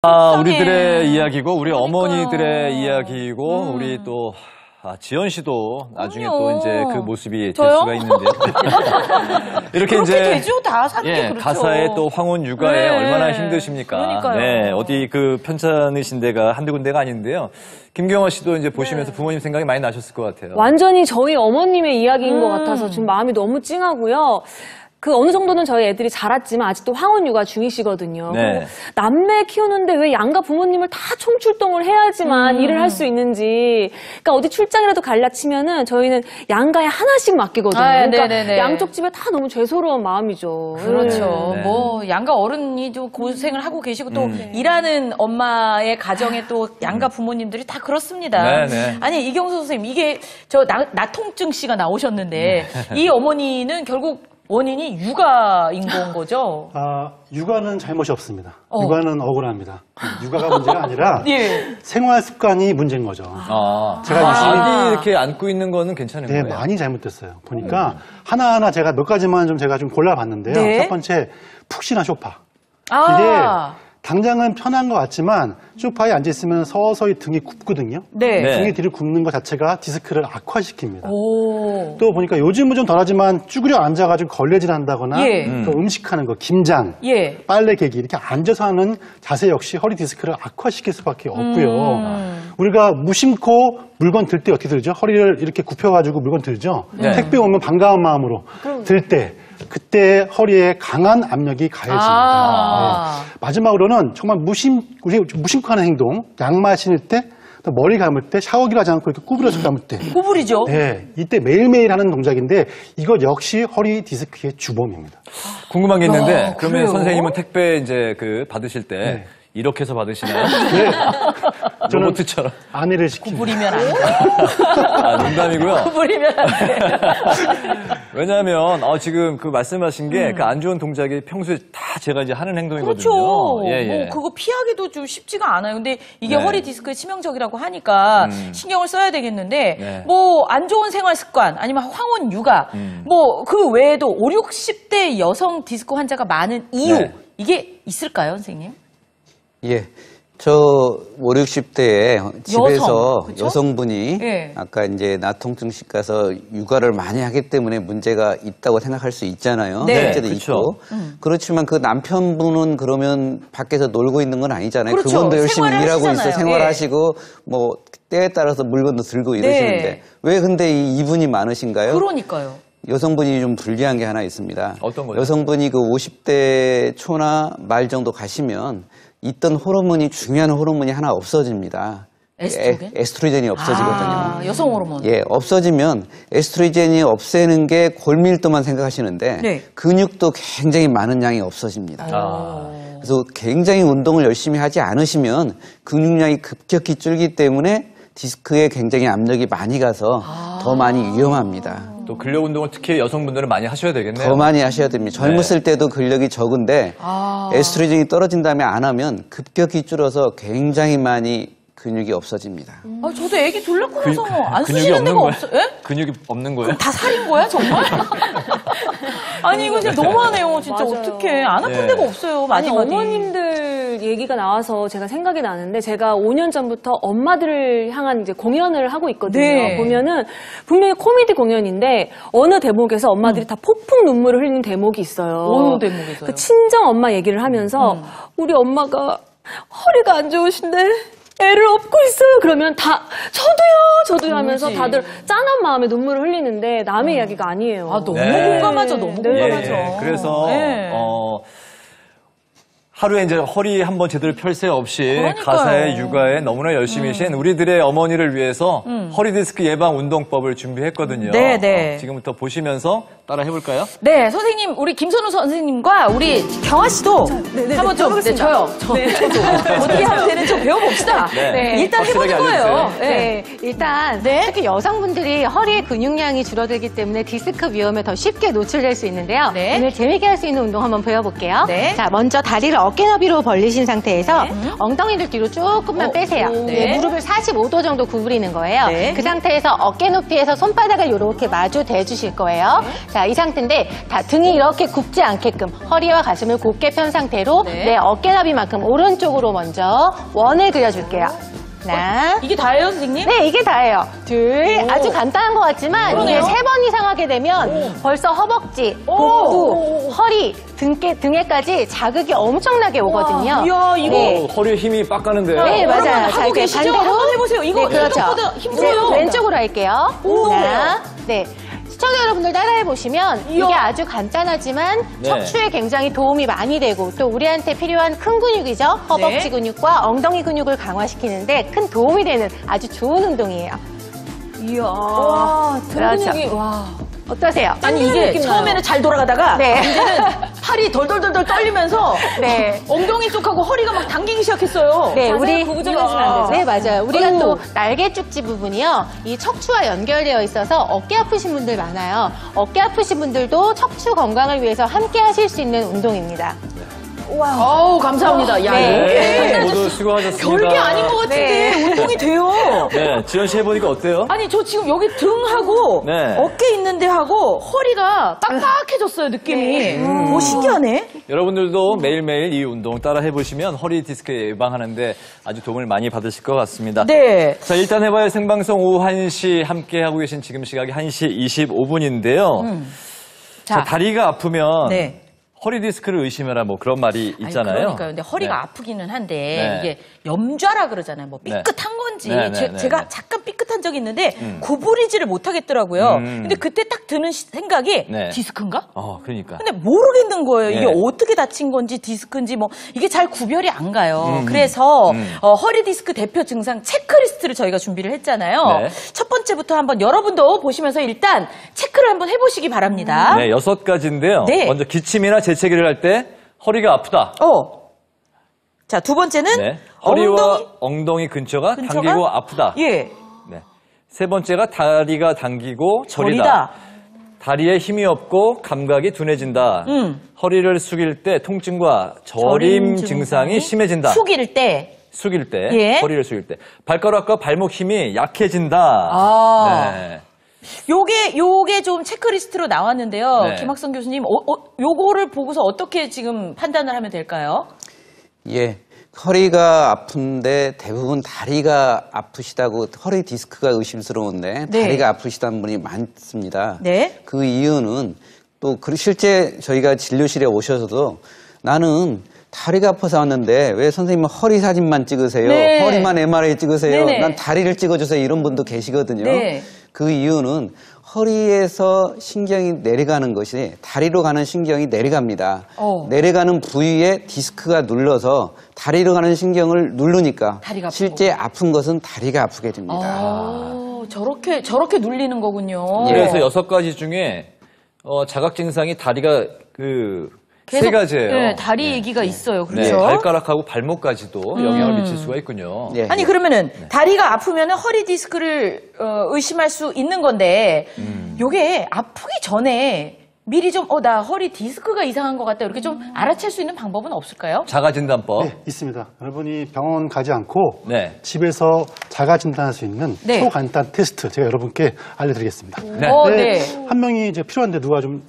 우리들의 이야기고, 우리 어머니들의 이야기고, 우리 또, 지연 씨도 나중에 또 이제 그 모습이 될 수가 있는데요. 이렇게 이제. 되죠, 다 사는 그렇죠. 가사에 또 황혼 육아에 얼마나 힘드십니까? 그러니까요. 네, 어디 그 편찮으신 데가 한두 군데가 아닌데요. 김경화 씨도 이제 보시면서 부모님 생각이 많이 나셨을 것 같아요. 완전히 저희 어머님의 이야기인 것 같아서 지금 마음이 너무 찡하고요. 그 어느 정도는 저희 애들이 자랐지만 아직도 황혼 육아 중이시거든요. 네. 그리고 남매 키우는데 왜 양가 부모님을 다 총출동을 해야지만 일을 할 수 있는지. 그러니까 어디 출장이라도 갈라치면은 저희는 양가에 하나씩 맡기거든요. 그러니까 네네네. 양쪽 집에 다 너무 죄송스러운 마음이죠. 그렇죠. 네. 뭐 양가 어른이도 고생을 하고 계시고 또 일하는 엄마의 가정에 또 양가 부모님들이 다 그렇습니다. 네네. 아니 이경수 선생님 이게 나통증 씨가 나오셨는데 이 어머니는 결국 원인이 육아인 건 거죠? 육아는 잘못이 없습니다. 육아는 억울합니다. 육아가 문제가 아니라 예. 생활 습관이 문제인 거죠. 제가 아기 이렇게 안고 있는 거는 괜찮은 네, 거예요? 많이 잘못됐어요. 보니까 하나하나 제가 몇 가지만 제가 좀 골라봤는데요. 네. 첫 번째, 푹신한 소파. 이게 당장은 편한 것 같지만 소파에 앉아있으면 서서히 등이 굽거든요. 네. 등이 뒤로 굽는 것 자체가 디스크를 악화시킵니다. 오. 또 보니까 요즘은 좀 덜하지만 쭈그려 앉아가지고 걸레질 한다거나 예. 또 음식하는 거, 김장, 예. 빨래 개기 이렇게 앉아서 하는 자세 역시 허리 디스크를 악화시킬 수밖에 없고요. 우리가 무심코 물건 들 때 어떻게 들죠? 허리를 이렇게 굽혀가지고 물건 들죠? 네. 택배 오면 반가운 마음으로 들 때 그때 허리에 강한 압력이 가해집니다. 네. 마지막으로는 정말 무심코 하는 행동, 양말 신을 때, 또 머리 감을 때, 샤워기를 하지 않고 이렇게 구부려서 감을 때. 구부리죠? 네, 이때 매일매일 하는 동작인데 이것 역시 허리 디스크의 주범입니다. 궁금한 게 있는데, 그러면 그래요? 선생님은 택배 이제 받으실 때, 이렇게 해서 받으시나요? 네. 저는 로봇처럼. 아내를 시킵니다. 구부리면 안 돼. 농담이고요. 구부리면 안 돼. 왜냐하면 지금 그 말씀하신 게 그 안 좋은 동작이 평소에 다 제가 이제 하는 행동이거든요. 그렇죠. 예, 예. 뭐 그거 피하기도 좀 쉽지가 않아요. 근데 이게 네. 허리 디스크에 치명적이라고 하니까 신경을 써야 되겠는데 네. 뭐 안 좋은 생활 습관 아니면 황혼 육아 뭐 그 외에도 5, 60대 여성 디스크 환자가 많은 이유 네. 이게 있을까요, 선생님? 예. 저 5, 60대에 집에서 그쵸? 여성분이 예. 아까 이제 나통증식 가서 육아를 많이 하기 때문에 문제가 있다고 생각할 수 있잖아요. 네. 실제로 그쵸. 있고. 그렇지만 그 남편분은 그러면 밖에서 놀고 있는 건 아니잖아요. 그렇죠. 그분도 열심히 생활을 일하고 하시잖아요. 있어 생활하시고 뭐 때에 따라서 물건도 들고 이러시는데 네. 왜 근데 이분이 많으신가요? 그러니까요. 여성분이 좀 불리한 게 하나 있습니다. 어떤 거죠? 여성분이 그 50대 초나 말 정도 가시면 있던 호르몬이 중요한 호르몬이 하나 없어집니다. 에스트로겐? 에스트로겐이 없어지거든요. 여성 호르몬. 예, 없어지면 에스트로겐이 없애는 게 골밀도만 생각하시는데 네. 근육도 굉장히 많은 양이 없어집니다. 그래서 굉장히 운동을 열심히 하지 않으시면 근육량이 급격히 줄기 때문에 디스크에 굉장히 압력이 많이 가서 더 많이 위험합니다. 또 근력 운동을 특히 여성분들은 많이 하셔야 되겠네요. 더 많이 하셔야 됩니다. 젊었을 때도 근력이 적은데 에스트로겐이 떨어진 다음에 안 하면 급격히 줄어서 굉장히 많이 근육이 없어집니다. 저도 애기 둘 낳고 나서 안 근육이 쓰시는 없는 데가 거예요? 없어요. 예? 근육이 없는 거예요? 다 살인 거야, 정말? 아니, 이거 진짜 너무하네요. 진짜 맞아요. 어떡해. 안 아픈 예. 데가 없어요. 아니, 마디마디. 어머님들 얘기가 나와서 제가 생각이 나는데 제가 5년 전부터 엄마들을 향한 이제 공연을 하고 있거든요. 네. 보면은 분명히 코미디 공연인데 어느 대목에서 엄마들이 다 폭풍 눈물을 흘리는 대목이 있어요. 어느 대목에서요? 그 친정 엄마 얘기를 하면서 우리 엄마가 허리가 안 좋으신데 애를 업고 있어요. 그러면 다 저도요 하면서 그렇지. 다들 짠한 마음에 눈물을 흘리는데 남의 이야기가 아니에요. 너무 네. 공감하죠. 너무 공감하죠. 그래서 네. 하루에 이제 허리 한번 제대로 펼 새 없이 그러니까요. 가사에 육아에 너무나 열심히신 우리들의 어머니를 위해서 허리 디스크 예방 운동법을 준비했거든요. 네, 네. 지금부터 보시면서 따라 해볼까요? 네, 선생님, 우리 김선우 선생님과 우리 경아 씨도 한번 좀, 저도 어떻게 하면 되는지 좀 배워봅시다. 네. 일단 확실하게 해보는 거예요. 알려주세요. 네, 일단 네. 특히 여성분들이 허리의 근육량이 줄어들기 때문에 디스크 위험에 더 쉽게 노출될 수 있는데요. 네. 오늘 재미있게 할 수 있는 운동 한번 배워볼게요. 네. 자, 먼저 다리를 어깨 너비로 벌리신 상태에서 엉덩이를 뒤로 조금만 빼세요. 네. 무릎을 45도 정도 구부리는 거예요. 네. 그 상태에서 어깨 높이에서 손바닥을 이렇게 마주 대주실 거예요. 자, 자, 이 상태인데 등이 이렇게 굽지 않게끔 허리와 가슴을 곧게 편 상태로 내 어깨나비만큼 오른쪽으로 먼저 원을 그려줄게요. 하나. 이게 다예요, 선생님? 네, 이게 다예요. 둘. 아주 간단한 것 같지만 그러네요. 이게 3번 이상 하게 되면 벌써 허벅지, 복부, 허리, 등에까지 자극이 엄청나게 오거든요. 이야, 이거. 네. 허리에 힘이 빡 가는데요. 네, 맞아요. 하고 자, 이렇게 계시죠? 반대로. 한번 해보세요. 이거 네, 그렇죠. 생각보다 힘들어요. 이제 왼쪽으로 할게요. 하나. 네. 시청자 여러분들 따라해보시면 이게 아주 간단하지만 네. 척추에 굉장히 도움이 많이 되고 또 우리한테 필요한 큰 근육이죠. 허벅지 근육과 엉덩이 근육을 강화시키는데 큰 도움이 되는 아주 좋은 운동이에요. 이야. 그렇죠. 근육이, 와. 어떠세요? 아니, 이게 느낌 나요. 처음에는 잘 돌아가다가 네. 이제는 팔이 덜덜덜덜 떨리면서 네. 엉덩이 쪽하고 허리가 막 당기기 시작했어요. 네, 자세가 구부정해지면 안 되죠? 네, 맞아요. 우리가 또 날개 쪽지 부분이요. 이 척추와 연결되어 있어서 어깨 아프신 분들 많아요. 어깨 아프신 분들도 척추 건강을 위해서 함께 하실 수 있는 운동입니다. 아우, 감사합니다. 야, 네. 이게 모두 수고하셨습니다. 별게 아닌 것 같은데 운동이 돼요. 네, 지연 씨 해보니까 어때요? 아니, 저 지금 여기 등하고 네. 어깨 있는데 하고 허리가 빡빡해졌어요, 느낌이. 오, 신기하네. 여러분들도 매일매일 이 운동 따라 해보시면 허리 디스크 예방하는데 아주 도움을 많이 받으실 것 같습니다. 네. 자, 일단 해봐요. 생방송 오후 1시 함께하고 계신 지금 시각이 1시 25분인데요. 자, 다리가 아프면 네. 허리 디스크를 의심해라 뭐 그런 말이 있잖아요. 아니, 그러니까요. 근데 허리가 네. 아프기는 한데 네. 이게 염좌라 그러잖아요. 뭐 삐끗한 건지 네, 제가 잠깐 삐끗한 적이 있는데 구부리지를 못하겠더라고요. 근데 그때 딱 드는 생각이 네. 디스크인가? 그러니까. 근데 모르겠는 거예요. 이게 네. 어떻게 다친 건지 디스크인지 뭐 이게 잘 구별이 안 가요. 그래서 허리 디스크 대표 증상 체크리스트를 저희가 준비를 했잖아요. 네. 첫 번째부터 한번 여러분도 보시면서 일단 체크를 한번 해보시기 바랍니다. 네, 6가지인데요. 네. 먼저 기침이나 재채기를 할 때 허리가 아프다. 자, 두 번째는 네. 허리와 엉덩이 근처가 당기고 아프다. 예. 네. 세 번째가 다리가 당기고 저리다. 저리다. 다리에 힘이 없고 감각이 둔해진다. 허리를 숙일 때 통증과 저림 증상이 심해진다. 숙일 때. 숙일 때, 예. 허리를 숙일 때. 발가락과 발목 힘이 약해진다. 네. 요게 좀 체크리스트로 나왔는데요. 네. 김학성 교수님, 요거를 보고서 어떻게 지금 판단을 하면 될까요? 예. 허리가 아픈데 대부분 다리가 아프시다고 허리 디스크가 의심스러운데 네. 다리가 아프시다는 분이 많습니다. 네. 그 이유는 또 실제 저희가 진료실에 오셔서도 나는 다리가 아파서 왔는데 왜 선생님은 허리 사진만 찍으세요? 네. 허리만 MRI 찍으세요? 네네. 난 다리를 찍어주세요. 이런 분도 계시거든요. 네. 그 이유는 허리에서 신경이 내려가는 것이 다리로 가는 신경이 내려갑니다. 내려가는 부위에 디스크가 눌러서 다리로 가는 신경을 누르니까 다리가 아프고. 실제 아픈 것은 다리가 아프게 됩니다. 저렇게 눌리는 거군요. 그래서 6가지 중에 자각 증상이 다리가 세 가지예요. 네, 다리 얘기가 있어요. 네, 그렇죠? 발가락하고 발목까지도 영향을 미칠 수가 있군요. 예. 아니 그러면은 다리가 아프면은 허리 디스크를 의심할 수 있는 건데 요게 아프기 전에 미리 좀 나 허리 디스크가 이상한 것 같다 이렇게 좀 알아챌 수 있는 방법은 없을까요? 자가진단법. 네, 있습니다. 여러분이 병원 가지 않고 네. 집에서 자가 진단할 수 있는 네. 초간단 테스트 제가 여러분께 알려드리겠습니다. 네. 네. 한 명이 이제 필요한데 누가 좀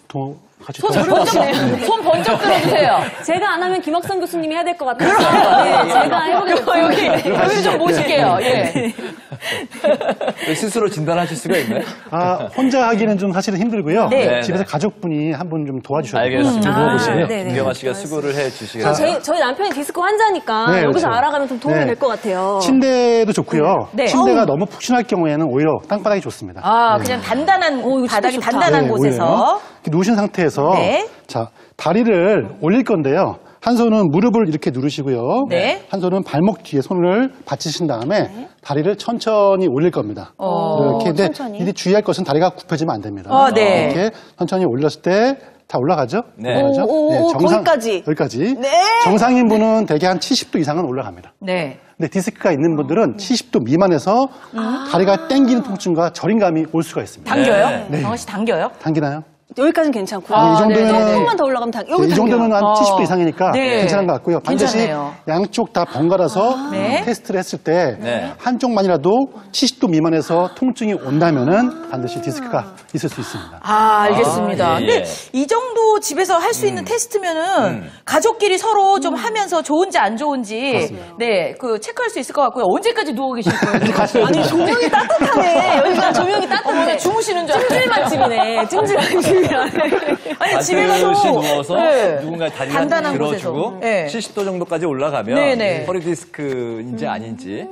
같이 손 도와주세요. 번쩍 들어주세요. 제가 안 하면 김학성 교수님이 해야 될 것 같아요. 네, 제가 해보겠습니다. 여기 좀 모실게요. 예. 스스로 진단하실 수가 있나요? 혼자 하기는 좀 사실은 힘들고요. 네. 집에서 가족분이 한 분 좀 도와주셔야 돼요. 알겠습니다. 누워보시고요. 네, 네. 김경아 씨가 수고를 해 주시겠어요? 저희 남편이 디스크 환자니까 네, 여기서 그렇죠. 알아가면 좀 도움이 네. 될 것 같아요. 침대도 좋고요. 네. 침대가 너무 푹신할 경우에는 오히려 땅바닥이 좋습니다. 그냥 단단한 바닥이 좋다. 단단한 곳에서 오히려. 이렇게 누우신 상태에서 네. 자 다리를 올릴 건데요. 한 손은 무릎을 이렇게 누르시고요. 네. 한 손은 발목 뒤에 손을 받치신 다음에 다리를 천천히 올릴 겁니다. 이렇게 근데 천천히. 이게 주의할 것은 다리가 굽혀지면 안 됩니다. 네. 이렇게 천천히 올렸을 때 다 올라가죠? 네. 올라가죠? 거기까지. 여기까지. 네. 정상인 분은 대개 한 70도 이상은 올라갑니다. 네. 근데 디스크가 있는 분들은 70도 미만에서 다리가 땡기는 통증과 저림감이 올 수가 있습니다. 당겨요? 네. 정아 씨 당겨요? 당기나요? 여기까지는 괜찮고 이 정도면은 조금만 더 올라가면 여기 이 정도면 한 70도 이상이니까 네. 괜찮은 것 같고요. 반드시 괜찮네요. 양쪽 다 번갈아서 네. 테스트를 했을 때 네. 한쪽만이라도 70도 미만에서 통증이 온다면은 반드시 디스크가 있을 수 있습니다. 알겠습니다. 예, 근데 예. 이 정도 집에서 할 수 있는 테스트면은 가족끼리 서로 좀 하면서 좋은지 안 좋은지 네, 그 체크할 수 있을 것 같고요. 언제까지 누워 계실 거예요? 아니 조명이 따뜻하네. 여기가 조명이 따뜻해. 주무시는 줄 알았어요. 찜질만 집이네. 찜질만 집이야. 아니 집에 가서 반드시 누워서 네. 누군가 다리를 단단한 들어주고 곳에서. 네. 70도 정도까지 올라가면 네네. 허리 디스크인지 아닌지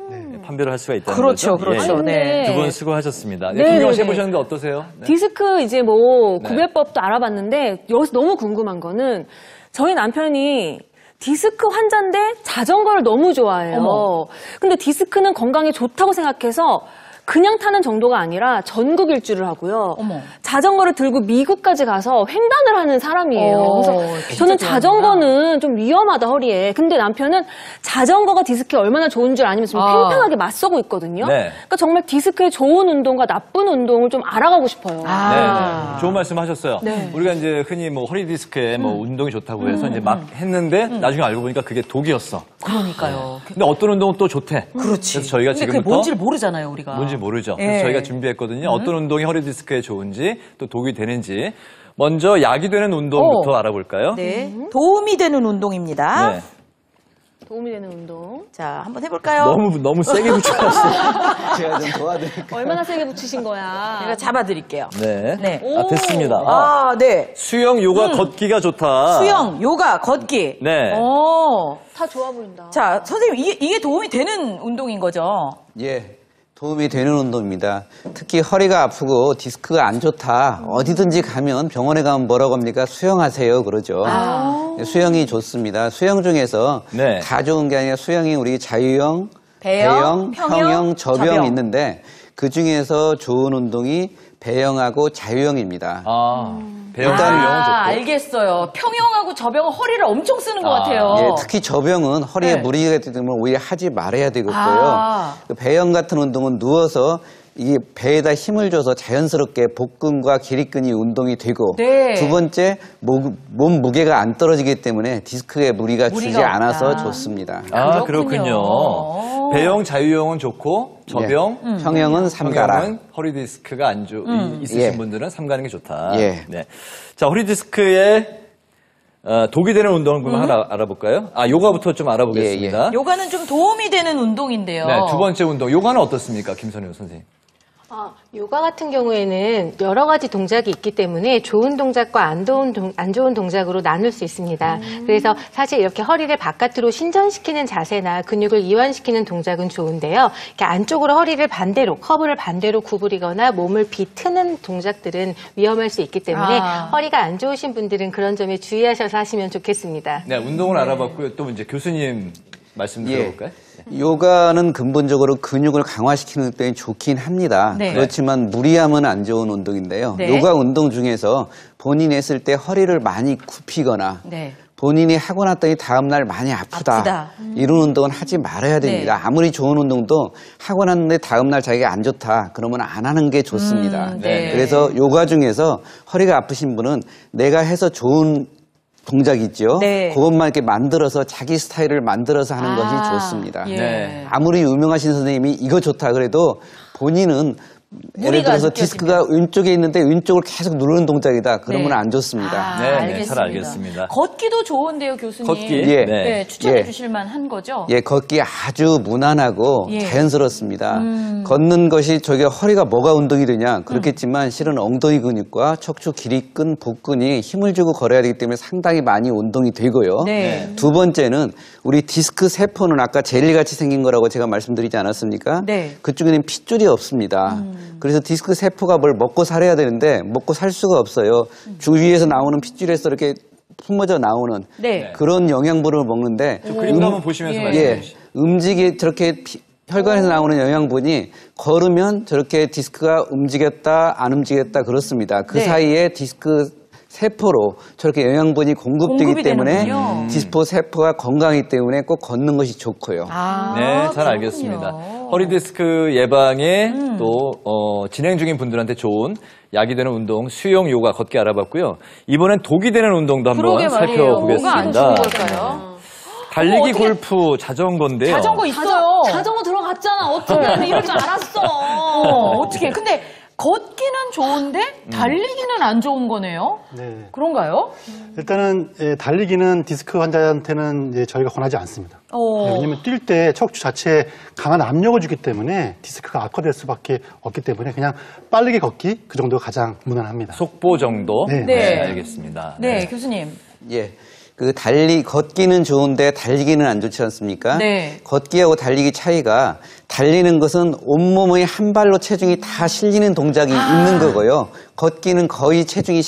판별을 할 수가 있다는 그렇죠, 거죠. 그렇죠. 아니, 네. 두 분 수고하셨습니다. 네, 김경호 씨 네, 해보셨는데 어떠세요? 네. 디스크 이제 뭐 네. 구별법도 알아봤는데 여기서 너무 궁금한 거는 저희 남편이 디스크 환자인데 자전거를 너무 좋아해요. 어머. 근데 디스크는 건강에 좋다고 생각해서 그냥 타는 정도가 아니라 전국 일주를 하고요. 어머. 자전거를 들고 미국까지 가서 횡단을 하는 사람이에요. 그래서 진짜 저는 좋아하는구나. 자전거는 좀 위험하다 허리에. 근데 남편은 자전거가 디스크에 얼마나 좋은 줄 알면서 좀 팽팽하게 맞서고 있거든요. 네. 그러니까 정말 디스크의 좋은 운동과 나쁜 운동을 좀 알아가고 싶어요. 네, 좋은 말씀 하셨어요. 네. 우리가 이제 흔히 뭐 허리 디스크에 뭐 운동이 좋다고 해서 이제 막 했는데 나중에 알고 보니까 그게 독이었어. 그러니까요. 근데 어떤 운동은 또 좋대. 그렇지. 그래서 저희가 근데 그게 지금부터 뭔지를 모르잖아요, 우리가. 뭔지 모르죠. 예. 그래서 저희가 준비했거든요. 어떤 운동이 허리 디스크에 좋은지 또 독이 되는지. 먼저 약이 되는 운동부터 알아볼까요? 네. 도움이 되는 운동입니다. 네. 도움이 되는 운동. 자, 한번 해볼까요? 너무 세게 붙여놨어요. 제가 좀 도와드릴게요. 얼마나 세게 붙이신 거야. 제가 잡아드릴게요. 네. 네. 아, 됐습니다. 네. 수영, 요가, 걷기가 좋다. 수영, 요가, 걷기. 네. 다 좋아 보인다. 자, 선생님, 이게 도움이 되는 운동인 거죠? 예, 도움이 되는 운동입니다. 특히 허리가 아프고 디스크가 안 좋다. 어디든지 가면 병원에 가면 뭐라고 합니까? 수영하세요. 그러죠. 수영이 좋습니다. 수영 중에서 네. 다 좋은 게 아니라 수영이 우리 자유형, 배영, 평영, 저병 저병. 있는데 그 중에서 좋은 운동이 배영하고 자유형입니다. 배영 일단 자유형은 좋고. 알겠어요. 평형하고 저병은 허리를 엄청 쓰는 것 같아요. 예, 특히 저병은 허리에 네. 무리가 되면 오히려 하지 말아야 되겠고요. 아. 그 배영 같은 운동은 누워서 이게 배에다 힘을 줘서 자연스럽게 복근과 기립근이 운동이 되고 네. 두 번째 몸 무게가 안 떨어지기 때문에 디스크에 무리가 주지 없다. 않아서 좋습니다. 아, 그렇군요. 그렇군요. 배영 자유형은 좋고 저병, 예. 평형은 삼가라. 평형은 허리 디스크가 있으신 예. 분들은 삼가는 게 좋다. 예. 네. 자, 허리 디스크에 독이 되는 운동을 그럼 하나 알아볼까요? 요가부터 좀 알아보겠습니다. 요가는 좀 도움이 되는 운동인데요. 네, 두 번째 운동. 요가는 어떻습니까? 김선효 선생님. 요가 같은 경우에는 여러 가지 동작이 있기 때문에 좋은 동작과 안 좋은 동작으로 나눌 수 있습니다. 그래서 사실 이렇게 허리를 바깥으로 신전시키는 자세나 근육을 이완시키는 동작은 좋은데요. 이렇게 안쪽으로 허리를 반대로, 커브를 반대로 구부리거나 몸을 비트는 동작들은 위험할 수 있기 때문에 허리가 안 좋으신 분들은 그런 점에 주의하셔서 하시면 좋겠습니다. 네, 운동을 알아봤고요. 또 이제 교수님 말씀 들어볼까요? 요가는 근본적으로 근육을 강화시키는 운동이 좋긴 합니다. 네. 그렇지만 무리하면 안 좋은 운동인데요. 네. 요가 운동 중에서 본인이 했을 때 허리를 많이 굽히거나 네. 본인이 하고 났더니 다음날 많이 아프다. 이런 운동은 하지 말아야 됩니다. 네. 아무리 좋은 운동도 하고 났는데 다음날 자기가 안 좋다. 그러면 안 하는 게 좋습니다. 네. 그래서 요가 중에서 허리가 아프신 분은 내가 해서 좋은 동작 있죠. 네. 그것만 이렇게 만들어서 자기 스타일을 만들어서 하는 것이 좋습니다. 예. 네. 아무리 유명하신 선생님이 이거 좋다 그래도 본인은 예를 무리가 들어서 느껴지면. 디스크가 왼쪽에 있는데 왼쪽을 계속 누르는 동작이다. 그러면 네. 안 좋습니다. 네, 잘 알겠습니다. 걷기도 좋은데요, 교수님. 걷기. 예. 네, 추천해 예. 주실 만한 거죠? 예, 걷기 아주 무난하고 예. 자연스럽습니다. 걷는 것이 저게 허리가 뭐가 운동이 되냐 그렇겠지만 실은 엉덩이 근육과 척추 기립근, 복근이 힘을 주고 걸어야 되기 때문에 상당히 많이 운동이 되고요. 네. 두 번째는 우리 디스크 세포는 아까 젤리같이 생긴 거라고 제가 말씀드리지 않았습니까? 네. 그쪽에는 핏줄이 없습니다. 그래서 디스크 세포가 뭘 먹고 살아야 되는데 먹고 살 수가 없어요. 주위에서 나오는 핏줄에서 이렇게 품어져 나오는 네. 그런 영양분을 먹는데 그림도 한번 보시면서 말씀해 예, 주시죠. 저렇게 혈관에서 나오는 영양분이 걸으면 저렇게 디스크가 움직였다 안 움직였다 그렇습니다. 그 네. 사이에 디스크 세포로 저렇게 영양분이 공급되기 때문에 되는군요. 디스크 세포가 건강하기 때문에 꼭 걷는 것이 좋고요. 네, 잘 알겠습니다. 허리 디스크 예방에 또 진행 중인 분들한테 좋은 약이 되는 운동, 수영, 요가, 걷기 알아봤고요. 이번엔 독이 되는 운동도 한번 그러게 말이에요. 뭐가 안 좋은 살펴보겠습니다. 걸까요? 달리기, 어떻게- 골프, 자전거인데요. 자전거 있어요. 자전거 들어갔잖아. 어쩌면 이럴 줄 알았어. 어떻게? 근데 걷기는 좋은데 달리기는 안 좋은 거네요. 네. 그런가요? 일단은 달리기는 디스크 환자한테는 이제 저희가 권하지 않습니다. 네, 왜냐하면 뛸 때 척추 자체에 강한 압력을 주기 때문에 디스크가 악화될 수밖에 없기 때문에 그냥 빠르게 걷기 그 정도가 가장 무난합니다. 속보 정도. 네. 네. 알겠습니다. 네, 교수님. 예. 걷기는 좋은데 달리기는 안 좋지 않습니까? 네. 걷기하고 달리기 차이가 달리는 것은 온몸의 한 발로 체중이 다 실리는 동작이 있는 거고요. 걷기는 거의 체중이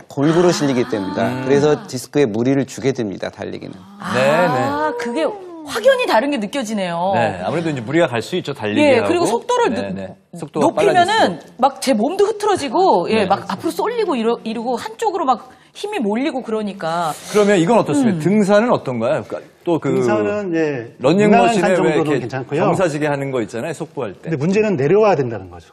골고루 실리기 때문이다. 그래서 디스크에 무리를 주게 됩니다, 달리기는. 아, 그게 확연히 다른 게 느껴지네요. 네, 아무래도 이제 무리가 갈 수 있죠, 달리기하고. 예, 그리고 속도를 속도가 높이면은 빨라질수록. 막 제 몸도 흐트러지고, 예, 네, 막 그렇죠. 앞으로 쏠리고 이러고 한쪽으로 막 힘이 몰리고 그러니까. 그러면 이건 어떻습니까? 등산은 어떤가요? 또 등산은 러닝머신에 무난한 왜 정도는 이렇게 괜찮고요. 경사지게 하는 거 있잖아요, 속보할 때. 근데 문제는 내려와야 된다는 거죠.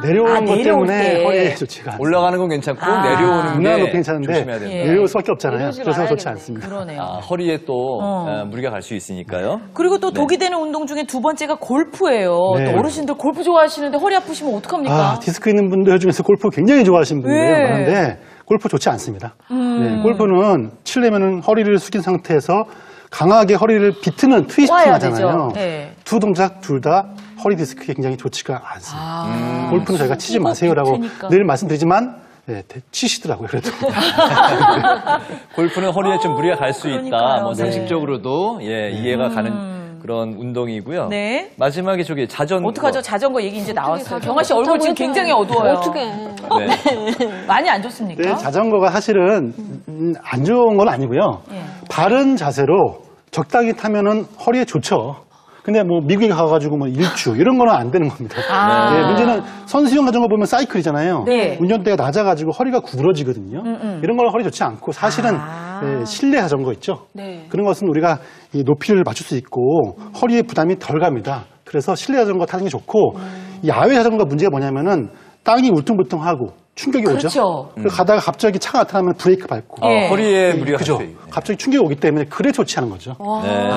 내려오는 것 내려올 때문에 때. 허리에 좋지가 않습니다. 올라가는 건 괜찮고 내려오는 게 무난한 높이 괜찮은데 조심해야 된다. 예. 내려올 수밖에 없잖아요. 내려오지 그래서 좋지 말아야겠네. 않습니다. 그러네요. 허리에 또 무리가 갈 수 있으니까요. 그리고 또 독이 되는 운동 중에 두 번째가 골프예요. 네. 또 어르신들 골프 좋아하시는데 허리 아프시면 어떡합니까? 디스크 있는 분들 중에서 골프 굉장히 좋아하시는 분들이 네. 많은데 골프 좋지 않습니다. 네, 골프는 치려면은 허리를 숙인 상태에서 강하게 허리를 비트는 트위스팅 와야 하잖아요. 되죠. 네. 두 동작 둘 다 허리 디스크에 굉장히 좋지가 않습니다. 골프는 저희가 치지 마세요라고 비트니까. 늘 말씀드리지만 치시더라고요. 그래도. 골프는 허리에 좀 무리가 갈 수 있다. 그러니까요. 뭐 네. 상식적으로도 이해가 가는 그런 운동이고요. 네. 마지막에 자전거. 어떡하죠? 자전거 얘기 이제 나왔어요. 자전거 경아 씨 얼굴 지금 타고 굉장히 어두워요. 어떻게? 네. 많이 안 좋습니까? 네, 자전거가 사실은 안 좋은 건 아니고요. 예. 바른 자세로 적당히 타면은 허리에 좋죠. 근데 뭐 미국에 가가지고 뭐 일주 이런 거는 안 되는 겁니다. 네, 문제는 선수용 자전거 보면 사이클이잖아요. 네. 운전대가 낮아가지고 허리가 구부러지거든요. 이런 건 허리 좋지 않고 사실은 실내 자전거 있죠. 네. 그런 것은 우리가 이 높이를 맞출 수 있고 허리에 부담이 덜 갑니다. 그래서 실내 자전거 타는 게 좋고 이 야외 자전거 문제가 뭐냐면은 땅이 울퉁불퉁하고 충격이 그렇죠. 오죠. 그리고 가다가 갑자기 차가 나타나면 브레이크 밟고 예. 허리에 무리가 갈 수 그죠. 있네. 갑자기 충격이 오기 때문에 그래 좋지 않은 거죠. 네.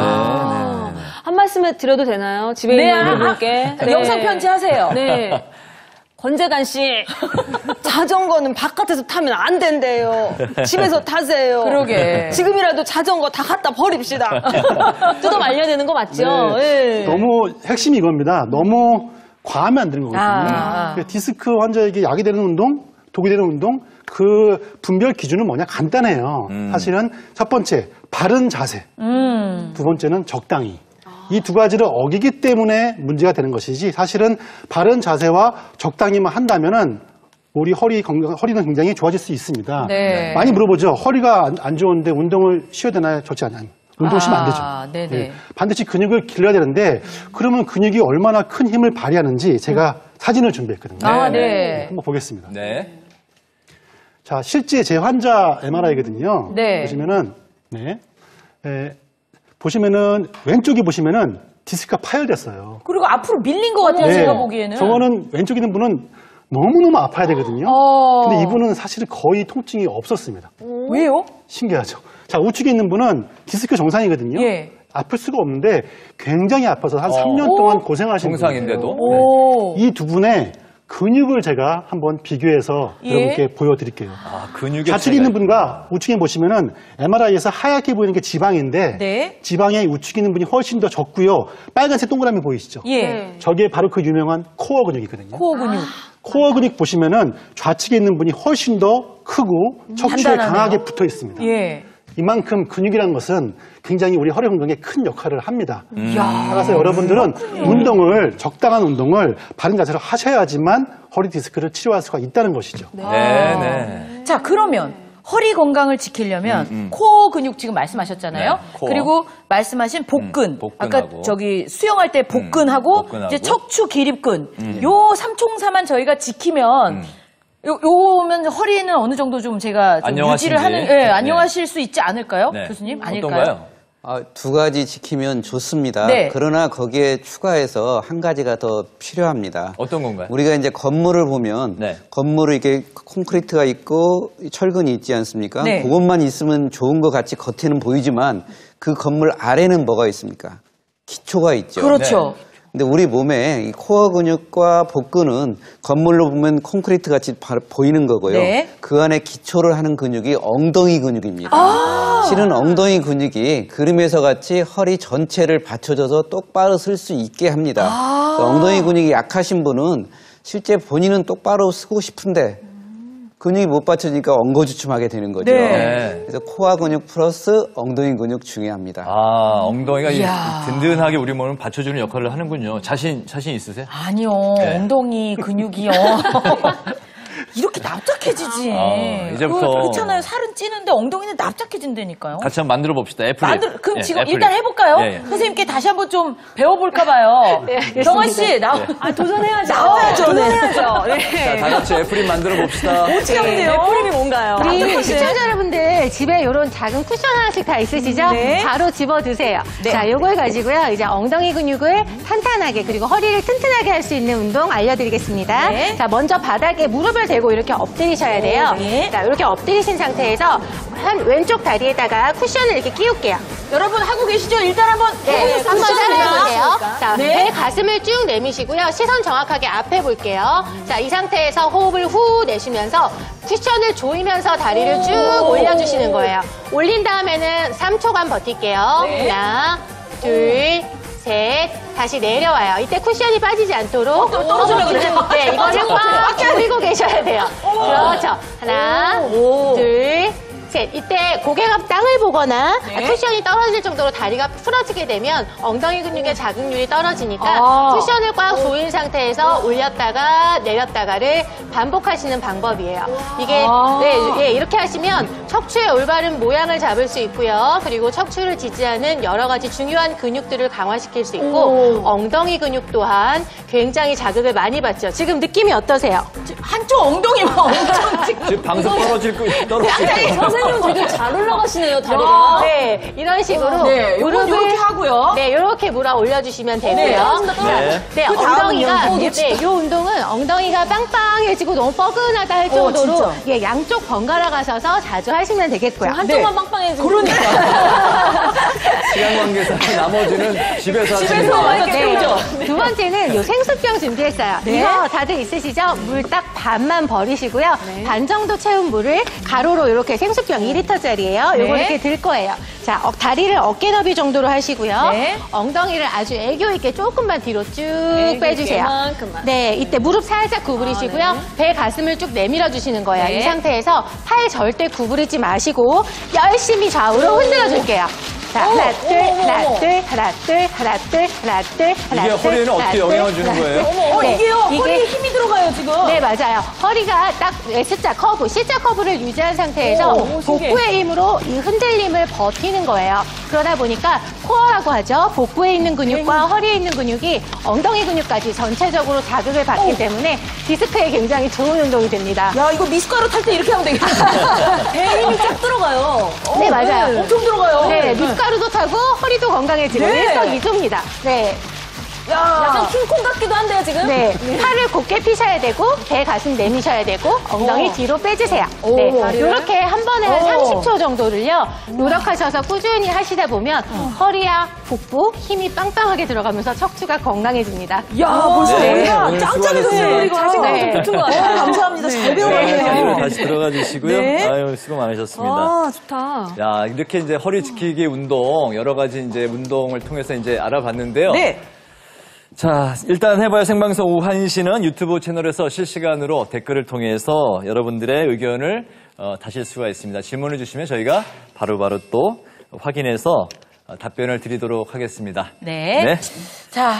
한 말씀에 드려도 되나요? 집에 네, 있는 분께. 영상 편지 하세요. 네. 권재관 씨, 자전거는 바깥에서 타면 안 된대요. 집에서 타세요. 그러게. 지금이라도 자전거 다 갖다 버립시다. 뜯어 말려야 되는 거 맞죠? 네. 예. 너무 핵심이 이겁니다. 너무 과하면 안 되는 거거든요. 아. 디스크 환자에게 약이 되는 운동, 독이 되는 운동, 그 분별 기준은 뭐냐? 간단해요. 사실은 첫 번째, 바른 자세. 두 번째는 적당히. 이 두 가지를 어기기 때문에 문제가 되는 것이지 사실은 바른 자세와 적당히만 한다면은 우리 허리는 굉장히 좋아질 수 있습니다. 네. 많이 물어보죠. 허리가 안 좋은데 운동을 쉬어야 되나요? 좋지 않아요. 운동 쉬면 안 되죠. 네네. 네. 반드시 근육을 길러야 되는데 그러면 근육이 얼마나 큰 힘을 발휘하는지 제가 사진을 준비했거든요. 네. 한번 보겠습니다. 네. 자, 실제 제 환자 MRI거든요. 네. 보시면은 왼쪽에 보시면은 디스크가 파열됐어요. 그리고 앞으로 밀린 것 같아요, 제가 보기에는. 저거는 왼쪽에 있는 분은 너무너무 아파야 되거든요. 근데 이분은 사실 거의 통증이 없었습니다. 왜요? 신기하죠. 자, 우측에 있는 분은 디스크 정상이거든요. 예. 아플 수가 없는데 굉장히 아파서 한 3년 동안 고생하신 정상인데도. 오. 이 두 분의 근육을 제가 한번 비교해서 예? 여러분께 보여드릴게요. 근육의 좌측에 차이가 있는 분과 우측에 보시면은 MRI에서 하얗게 보이는 게 지방인데 네. 지방의 우측에 있는 분이 훨씬 더 적고요. 빨간색 동그라미 보이시죠? 예. 저게 바로 그 유명한 코어 근육이거든요. 코어 근육. 코어 근육 보시면은 좌측에 있는 분이 훨씬 더 크고 척추에 단단하네요. 강하게 붙어 있습니다. 예. 이만큼 근육이라는 것은 굉장히 우리 허리 건강에 큰 역할을 합니다. 이야. 따라서 여러분들은 적당한 운동을 바른 자세로 하셔야지만 허리 디스크를 치료할 수가 있다는 것이죠. 네. 자, 그러면 허리 건강을 지키려면 코어 근육 지금 말씀하셨잖아요. 네, 코어. 그리고 말씀하신 복근. 복근하고. 아까 저기 수영할 때 복근하고 복근하고. 이제 척추 기립근. 요 삼총사만 저희가 지키면 요면 허리는 어느 정도 좀 제가 좀 안녕하신지. 유지를 하는, 예, 안녕하실 수 있지 않을까요? 네. 교수님? 아닐까요? 어떤가요? 두 가지 지키면 좋습니다. 네. 그러나 거기에 추가해서 한 가지가 더 필요합니다. 어떤 건가요? 우리가 이제 건물을 보면 네. 건물을 이게 콘크리트가 있고 철근이 있지 않습니까? 네. 그것만 있으면 좋은 것 같이 겉에는 보이지만 그 건물 아래는 뭐가 있습니까? 기초가 있죠. 그렇죠. 근데 우리 몸에 이 코어 근육과 복근은 건물로 보면 콘크리트 같이 보이는 거고요. 네. 그 안에 기초를 하는 근육이 엉덩이 근육입니다. 아. 실은 엉덩이 근육이 그림에서 같이 허리 전체를 받쳐줘서 똑바로 쓸 수 있게 합니다. 아. 그래서 엉덩이 근육이 약하신 분은 실제 본인은 똑바로 쓰고 싶은데 근육이 못 받쳐지니까 엉거주춤하게 되는 거죠. 네. 그래서 코어 근육 플러스 엉덩이 근육 중요합니다. 엉덩이가 이야. 든든하게 우리 몸을 받쳐주는 역할을 하는군요. 자신 있으세요? 아니요, 네. 엉덩이 근육이요. 이렇게 납작해지지. 이제부터. 그렇잖아요. 살은 찌는데 엉덩이는 납작해진다니까요. 같이 한번 만들어 봅시다. 애플립. 그럼 예, 지금 애플립. 일단 해볼까요? 예, 예. 선생님께 다시 한번 좀 배워볼까봐요. 정원 씨, 도전해야죠. 나와야죠. 도전해야죠. 네. 자, 다 같이 애플립 만들어 봅시다. 어떻게 하면 돼요? 애플립이 뭔가요? 우리 시청자 여러분들 집에 이런 작은 쿠션 하나씩 다 있으시죠? 네. 바로 집어 드세요. 네. 자, 요걸 가지고요. 이제 엉덩이 근육을 탄탄하게 그리고 허리를 튼튼하게 할 수 있는 운동 알려드리겠습니다. 네. 자, 먼저 바닥에 무릎을 대고 이렇게 엎드리셔야 돼요. 네. 자, 이렇게 엎드리신 상태에서 한 왼쪽 다리에다가 쿠션을 이렇게 끼울게요. 여러분 하고 계시죠? 일단 한번 네, 해보겠습니다. 한번 따라해볼게요. 자, 네. 배 가슴을 쭉 내미시고요. 시선 정확하게 앞에 볼게요. 자, 이 상태에서 호흡을 후 내쉬면서 쿠션을 조이면서 다리를 쭉 올려주시는 거예요. 올린 다음에는 3초간 버틸게요. 네. 하나, 둘, 셋, 다시 내려와요. 이때 쿠션이 빠지지 않도록 떨어지면 그래요. 네, 이거를 꽉 조이고 계셔야 돼요. 그렇죠. 하나, 둘, 셋. 이때 고개가 땅을 보거나 쿠션이 떨어질 정도로 다리가 풀어지게 되면 엉덩이 근육의 자극률이 떨어지니까 쿠션을 꽉 조인 상태에서 올렸다가 내렸다가를 반복하시는 방법이에요. 이게 이렇게 하시면 척추의 올바른 모양을 잡을 수 있고요. 그리고 척추를 지지하는 여러 가지 중요한 근육들을 강화시킬 수 있고 엉덩이 근육 또한 굉장히 자극을 많이 받죠. 지금 느낌이 어떠세요? 한쪽 엉덩이만 엄청 지금 방송 떨어질 거. 선생님 되게 잘 올라가시네요, 다리가. 네, 이런 식으로 네, 요건 이렇게 하고요. 네, 이렇게 물어 올려주시면 되고요. 네, 그 엉덩이가 다음은요? 네, 이 운동은 엉덩이가 빵빵해지고 너무 뻐근하다 할 정도로 진짜. 예, 양쪽 번갈아 가셔서 자주 하시면 되겠고요. 한쪽만 빵빵해지고. 시간 관계상 나머지는 집에서 하시는 집에서 거예요. 이렇게 두 번째는 요 생수병 준비했어요. 이거 다들 있으시죠? 물 딱 반만 버리시고요. 반 정도 채운 물을 가로로 이렇게 생수병 2리터짜리예요. 요거 네. 이렇게 들 거예요. 자, 다리를 어깨 너비 정도로 하시고요. 네. 엉덩이를 아주 애교 있게 조금만 뒤로 쭉 빼주세요. 이만큼만. 네, 이때 무릎 살짝 구부리시고요. 배 가슴을 쭉 내밀어 주시는 거예요. 네. 이 상태에서 팔 절대 구부리지 마시고 열심히 좌우로 흔들어 줄게요. 자, 하나, 둘, 하나, 둘, 하나, 둘, 하나, 둘, 하나, 둘, 하나, 이게 둘, 허리에는 하나, 어떻게 둘, 영향을 주는 하나, 거예요? 둘. 네, 이게요. 이게- 허리에 힘이 들어가요, 지금. 네, 맞아요. 허리가 딱 S자 커브, C자 커브를 유지한 상태에서 복부의 힘으로 이 흔들림을 버티는 거예요. 그러다 보니까 코어라고 하죠. 복부에 있는 근육과 허리에 있는 근육이 엉덩이 근육까지 전체적으로 자극을 받기 때문에 디스크에 굉장히 좋은 운동이 됩니다. 야, 이거 미숫가루 탈 때 이렇게 하면 되겠다. 배에 힘이 쫙 들어가요. 네, 맞아요. 엄청 들어가요. 네, 밀가루도 타고 허리도 건강해지고 네. 일석이조입니다. 네. 약간 킹콩 같기도 한데요, 지금? 네, 팔을 곧게 피셔야 되고 배 가슴 내미셔야 되고 엉덩이 뒤로 빼주세요. 네, 이렇게 한 번에 한 30초 정도를요 노력하셔서 꾸준히 하시다 보면 허리와 복부 힘이 빵빵하게 들어가면서 척추가 건강해집니다. 야, 벌써 네, 머리가 오늘 짱짱해졌어요. 수고하셨어요. 우리가. 자신감이 좀 붙은 것 같아요. 감사합니다. 잘 자리로 배워가네요. 다시 들어가 주시고요. 네. 아유, 수고 많으셨습니다. 아, 좋다. 야, 이렇게 이제 허리 지키기 운동, 여러 가지 이제 운동을 통해서 이제 알아봤는데요. 네. 자, 일단 해봐요 생방송 오후 1시는 유튜브 채널에서 실시간으로 댓글을 통해서 여러분들의 의견을 다실 수가 있습니다. 질문을 주시면 저희가 바로바로 또 확인해서 답변을 드리도록 하겠습니다. 네. 자,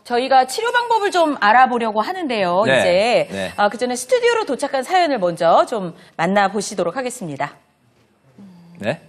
저희가 치료 방법을 좀 알아보려고 하는데요. 네. 이제 네. 그 전에 스튜디오로 도착한 사연을 먼저 좀 만나보시도록 하겠습니다. 네.